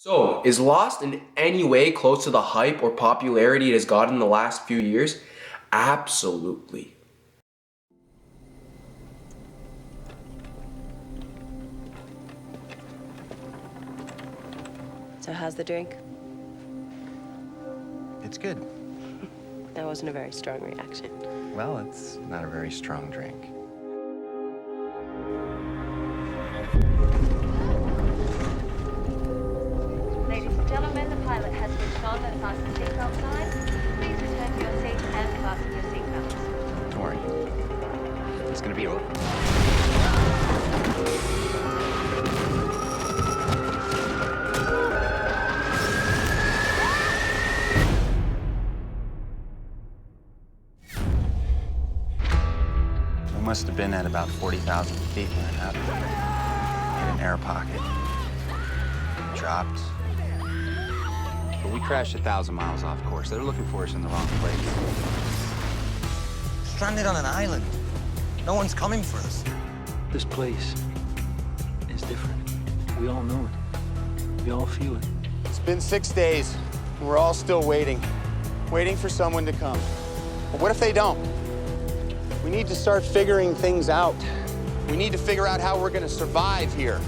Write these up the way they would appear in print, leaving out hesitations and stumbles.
So, is Lost in any way close to the hype or popularity it has gotten in the last few years? Absolutely. So how's the drink? It's good. That wasn't a very strong reaction. Well, it's not a very strong drink. Ladies and gentlemen, the pilot has switched on the fasten seatbelt sign. Please return to your seats and fasten your seatbelts. Don't worry. It's gonna be over. We must have been at about 40,000 feet when it happened. Hit an air pocket. Dropped. But we crashed 1,000 miles off course. They were looking for us in the wrong place. Stranded on an island. No one's coming for us. This place is different. We all know it. We all feel it. It's been 6 days, and we're all still waiting. Waiting for someone to come. But what if they don't? We need to start figuring things out. We need to figure out how we're gonna survive here.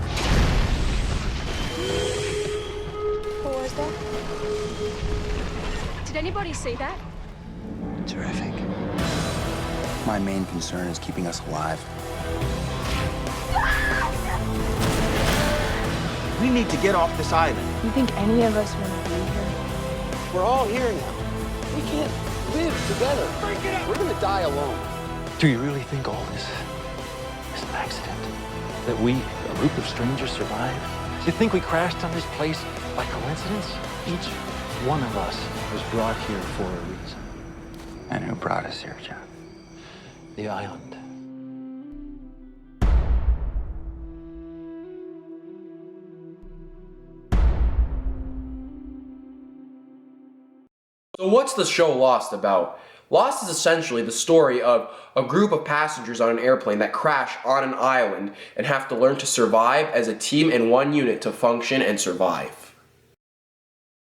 What was that? Did anybody see that? Terrific. My main concern is keeping us alive. We need to get off this island. You think any of us want to be here? We're all here now. We can't live together. We're gonna die alone. Do you really think all this is an accident? That we, a group of strangers, survived? Do you think we crashed on this place by coincidence? Each one of us was brought here for a reason. And who brought us here, John? The island. So what's the show Lost about? Lost is essentially the story of a group of passengers on an airplane that crash on an island and have to learn to survive as a team in one unit to function and survive.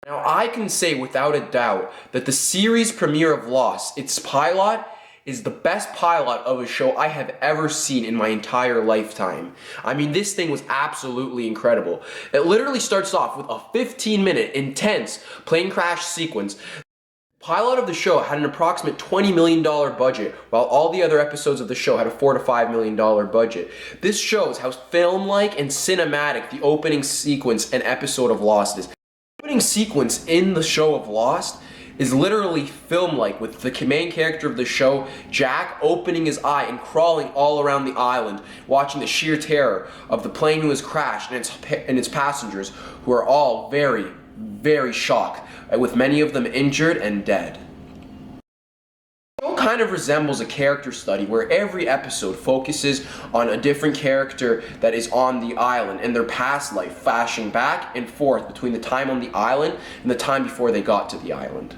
Now I can say without a doubt that the series premiere of Lost, its pilot, is the best pilot of a show I have ever seen in my entire lifetime. I mean, this thing was absolutely incredible. It literally starts off with a 15-minute intense plane crash sequence. Pilot of the show had an approximate $20 million budget, while all the other episodes of the show had a $4 to $5 million budget. This shows how film-like and cinematic the opening sequence and episode of Lost is. The opening sequence in the show of Lost is literally film-like, with the main character of the show, Jack, opening his eye and crawling all around the island, watching the sheer terror of the plane who has crashed and its passengers, who are all very, very shocked, with many of them injured and dead. The show kind of resembles a character study where every episode focuses on a different character that is on the island and their past life, flashing back and forth between the time on the island and the time before they got to the island.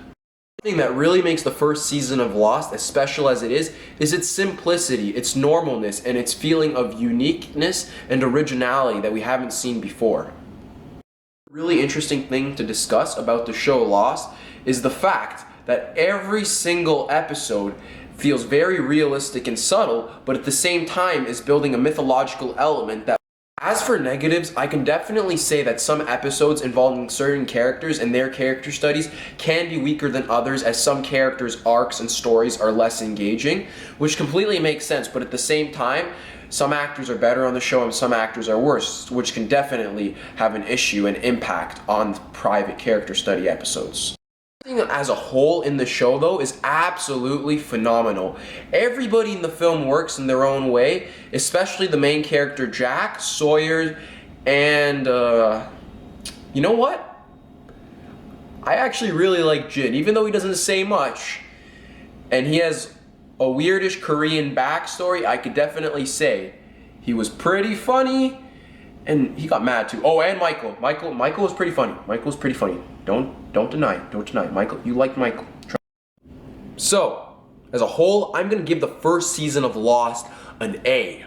The thing that really makes the first season of Lost as special as it is its simplicity, its normalness, and its feeling of uniqueness and originality that we haven't seen before. Really interesting thing to discuss about the show Lost is the fact that every single episode feels very realistic and subtle, but at the same time is building a mythological element that. As for negatives, I can definitely say that some episodes involving certain characters and their character studies can be weaker than others, as some characters' arcs and stories are less engaging, which completely makes sense, but at the same time, some actors are better on the show and some actors are worse, which can definitely have an issue and impact on private character study episodes. Everything as a whole in the show, though, is absolutely phenomenal. Everybody in the film works in their own way, especially the main character Jack, Sawyer, and you know what? I actually really like Jin, even though he doesn't say much, and he has a weirdish Korean backstory. I could definitely say he was pretty funny, and he got mad too. Oh, and Michael was pretty funny. Michael was pretty funny. Don't deny. Michael, you liked Michael. So, as a whole, I'm gonna give the first season of Lost an A.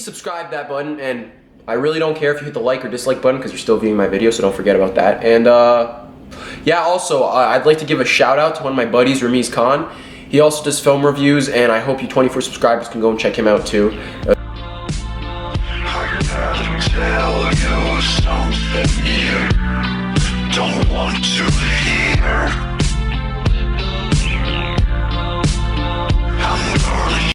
subscribe that button, and I really don't care if you hit the like or dislike button because you're still viewing my video, so don't forget about that. And yeah, also, I'd like to give a shout out to one of my buddies, Ramiz Khan. He also does film reviews, and I hope you 24 subscribers can go and check him out too. I gotta tell you something you don't want to hear.